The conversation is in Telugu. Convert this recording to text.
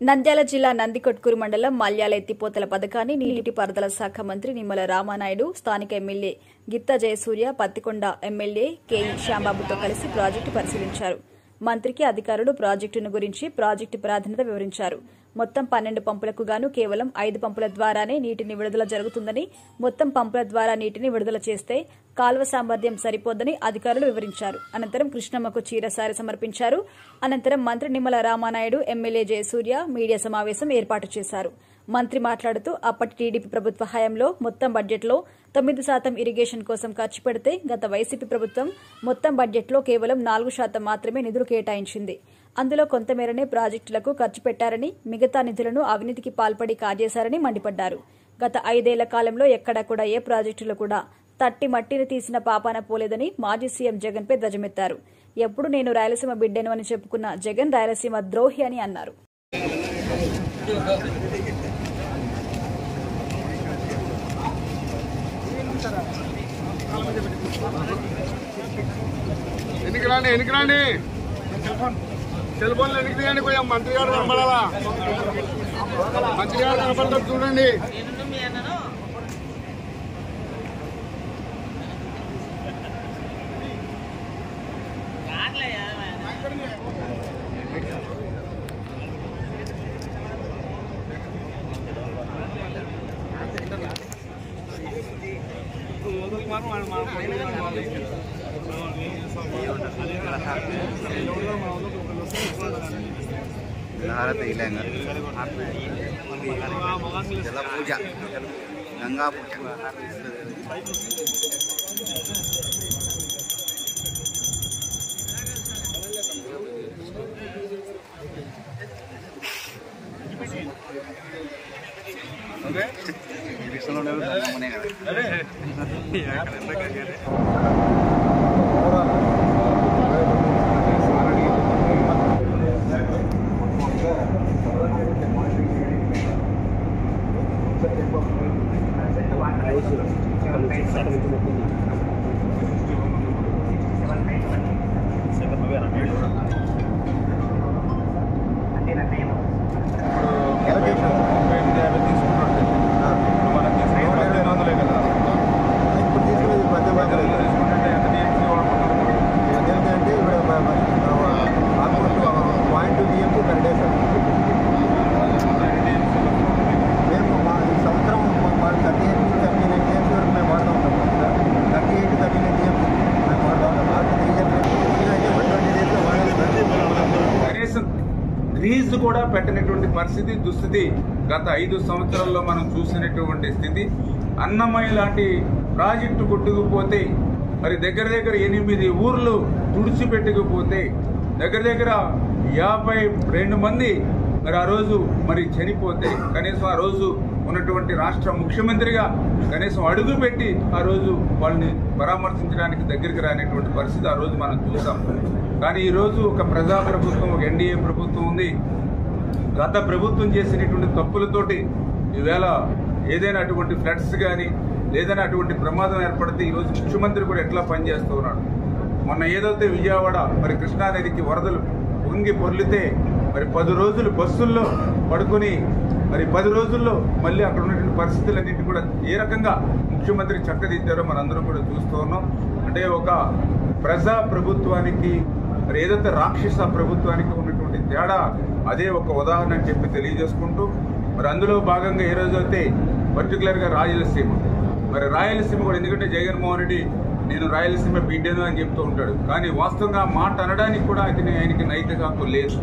నంద్యాల జిల్లా నందికొట్కూరు మండలం మల్యాల ఎత్తిపోతల పథకాన్ని నీటిపారుదల శాఖ మంత్రి నిమ్మల రామానాయుడు స్థానిక MLA Githa Jayasurya Pattikonda MLA K శ్యాంబాబుతో కలిసి ప్రాజెక్టు పరిశీలించారు. మంత్రికి అధికారులు ప్రాజెక్టును గురించి ప్రాజెక్టు ప్రాధాన్యత వివరించారు. మొత్తం 12 పంపులకు గాను కేవలం 5 పంపుల ద్వారానే నీటిని విడుదల జరుగుతుందని, మొత్తం పంపుల ద్వారా నీటిని విడుదల చేస్తే కాల్వ సామర్థ్యం సరిపోదని అధికారులు వివరించారు. అనంతరం కృష్ణమ్మకు చీరసారి సమర్పించారు. అనంతరం మంత్రి నిమ్మల రామానాయుడు, ఎమ్మెల్యే జయసూర్య మీడియా సమావేశం ఏర్పాటు చేశారు. మంత్రి మాట్లాడుతూ అప్పటి టీడీపీ ప్రభుత్వ హయాంలో మొత్తం బడ్జెట్లో 9% ఇరిగేషన్ కోసం ఖర్చు పెడితే గత వైసీపీ ప్రభుత్వం మొత్తం బడ్జెట్లో కేవలం 4% మాత్రమే నిధులు కేటాయించింది. అందులో కొంతమేరనే ప్రాజెక్టులకు ఖర్చు పెట్టారని, మిగతా నిధులను అవినీతికి పాల్పడి కాజేశారని మండిపడ్డారు. గత 5 ఏళ్ల కాలంలో ఎక్కడా కూడా ఏ ప్రాజెక్టులు కూడా తట్టి మట్టిని తీసిన పాపాన పోలేదని మాజీ సీఎం జగన్పై ధ్వజమెత్తారు. ఎప్పుడు నేను రాయలసీమ బిడ్డను అని చెప్పుకున్న జగన్ రాయలసీమ ద్రోహి అని అన్నారు. ఎన్నికరాండి సెల్ ఫోన్లు ఎన్నిక తీయండి. కొంచెం మంత్రి గారు కనపడాలా, మంత్రి గారు కనపడతారు చూడండి. जल पूजा गंगा पूजा గ్రీజ్ కూడా పెట్టినటువంటి పరిస్థితి, దుస్థితి గత 5 సంవత్సరాల్లో మనం చూసినటువంటి స్థితి. అన్నమయ్య లాంటి ప్రాజెక్టు కొట్టుకుపోతే, మరి దగ్గర 8 ఊర్లు తుడిచిపెట్టుకుపోతే, దగ్గర 52 మంది మరి ఆ రోజు మరి చనిపోతే, కనీసం ఆ రోజు ఉన్నటువంటి రాష్ట్ర ముఖ్యమంత్రిగా కనీసం అడుగు పెట్టి ఆ రోజు వాళ్ళని పరామర్శించడానికి దగ్గరికి రానటువంటి పరిస్థితి ఆ రోజు మనం చూసాం. కానీ ఈరోజు ఒక ప్రజాప్రభుత్వం, ఒక ఎన్డీఏ ప్రభుత్వం ఉంది. గత ప్రభుత్వం చేసినటువంటి తప్పులతోటి ఈవేళ ఏదైనా అటువంటి ఫ్లడ్స్ కానీ లేదైనా అటువంటి ప్రమాదం ఏర్పడితే ఈరోజు ముఖ్యమంత్రి కూడా ఎట్లా పనిచేస్తూ ఉన్నాడు. మొన్న ఏదైతే విజయవాడ మరి కృష్ణానదికి వరదలు పొంగి పొర్లితే మరి 10 రోజులు బస్సుల్లో పడుకొని మరి 10 రోజుల్లో మళ్ళీ అక్కడ ఉన్నటువంటి పరిస్థితులన్నింటి కూడా ఏ రకంగా ముఖ్యమంత్రి చక్కదిద్దారో మనందరం కూడా చూస్తూ ఉన్నాం. అంటే ఒక ప్రజా ప్రభుత్వానికి మరి ఏదైతే రాక్షస ప్రభుత్వానికి ఉన్నటువంటి తేడా అదే ఒక ఉదాహరణ అని చెప్పి తెలియజేసుకుంటూ, మరి అందులో భాగంగా ఏ రోజైతే పర్టికులర్గా రాయలసీమ, మరి రాయలసీమ కూడా, ఎందుకంటే జగన్మోహన్ రెడ్డి నేను రాయలసీమ బిడ్డను అని చెప్తూ ఉంటాడు, కానీ వాస్తవంగా మాట అనడానికి కూడా ఆయనకి నైతిక హక్కు లేదు.